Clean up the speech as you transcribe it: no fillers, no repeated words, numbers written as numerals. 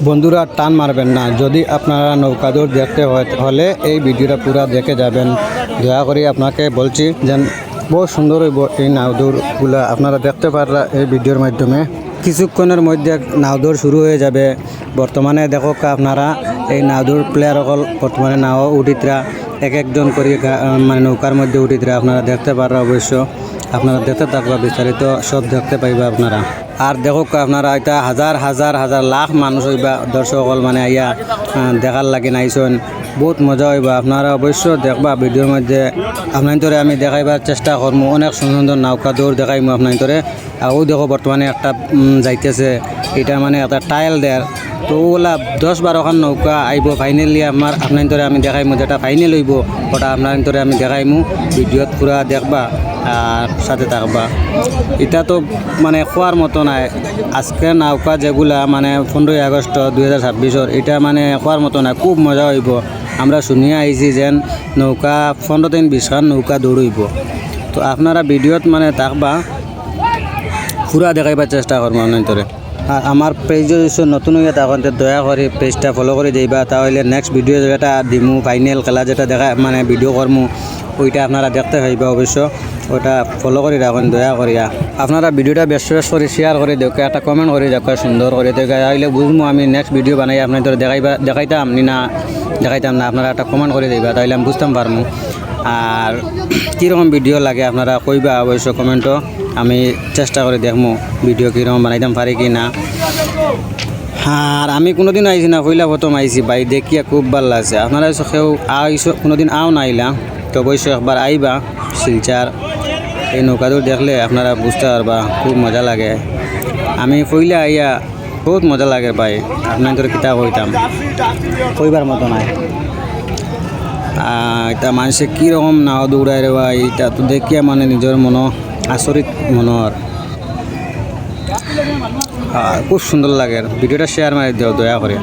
বন্ধুরা টান মারবেন না, যদি আপনারা নৌকা দৌড় দেখতে হলে এই ভিডিওটা পুরো দেখে যাবেন। দয়া করে আপনাকে বলছি যেন বহু সুন্দর হইব এই নাও দৌড়গুলো আপনারা দেখতে পারলা এই ভিডিওর মাধ্যমে। কিছুক্ষণের মধ্যে নাও দৌড় শুরু হয়ে যাবে। বর্তমানে দেখো আপনারা এই নাও দৌড় প্লেয়ার সকল বর্তমানে নাও উঠিতরা এক একজন করে মানে নৌকার মধ্যে উঠিতরা আপনারা দেখতে পারা। অবশ্য আপনারা দেখতে থাকবা, বিস্তারিত সব দেখতে পাইবা আপনারা। আর দেখো আপনারা এটা হাজার হাজার হাজার লাখ মানুষ হইবা, দর্শক মানে আইয়া দেখার লাগে নাইছেন। বহুত মজা হইবা, আপনারা অবশ্য দেখবা ভিডিওর মধ্যে। আপনার আমি দেখাইবার চেষ্টা করবো, অনেক সুন্দর সুন্দর নৌকা দৌড় দেখাইমু আপনার। আও দেখো বর্তমানে একটা যাইতেছে, এটা মানে একটা টাইল দেয়। তো ওগুলা 10-12খান নৌকা আইব ফাইনালি আপনার আমি দেখাইমু, যেটা ফাইনাল হইব ওটা আপনার আমি দেখাইমু। ভিডিওত পুরা দেখবা আর সাথে থাকবা। এটা তো মানে খোয়ার মতো নাই। আজকে নৌকা যেগুলা মানে 15 আগস্ট 2026 এটা মানে খোয়ার মতো নাই, খুব মজা হইব। আমরা শুনিয়ে আইছি যেন নৌকা 15-20খান নৌকা দৌড়ইব। তো আপনারা ভিডিওত মানে থাকবা, পুরা দেখাইবার চেষ্টা করবো আপনার। আর আমার পেজ নতুন হয়ে তখন দয়া করে পেজটা ফলো করে যাইবা, তাহলে নেক্সট ভিডিও যেটা দিমু ফাইনাল খেলা যেটা দেখা মানে ভিডিও করমু ওইটা আপনারা দেখতে পাইবা। অবশ্য ওটা ফলো করে রাখুন দয়া করিয়া। আপনারা ভিডিওটা বেশ করে শেয়ার করে দেখে একটা কমেন্ট করে দেখো সুন্দর করে দেখে, তাহলে বুঝবো আমি নেক্সট ভিডিও বানাই আপনার দেখাইতাম না দেখাইতাম না। আপনারা একটা কমেন্ট করে দিবা, তাহলে আমি বুঝতাম পারবো। আর কীরকম ভিডিও লাগে আপনারা কইবা অবশ্য কমেন্টও, আমি চেষ্টা করে দেখবো ভিডিও কীরকম বানাইতাম পারি কি না। আর আমি কোনোদিন আইছি না, পইলা প্রথম আইছি ভাই, দেখিয়া খুব ভালো লাগছে। আপনারা কেউ আইসো কোনোদিন আও না আইলা তো অবশ্যই একবার আইবা শিলচার। এই নৌকাদৌড় দেখলে আপনারা বুঝতে পারবা, খুব মজা লাগে। আমি পইলা আইয়া বহুত মজা লাগে ভাই, আপনাদের কিতাব হইতাম কইবার মতো নাই। এটা মানুষে কীরকম নাও দৌড়ায় রে ভাই, এটা তো দেখিয়া মানে নিজের আচরিত মনের। খুব সুন্দর লাগে। ভিডিওটা শেয়ার মারি দিও দয়া করে।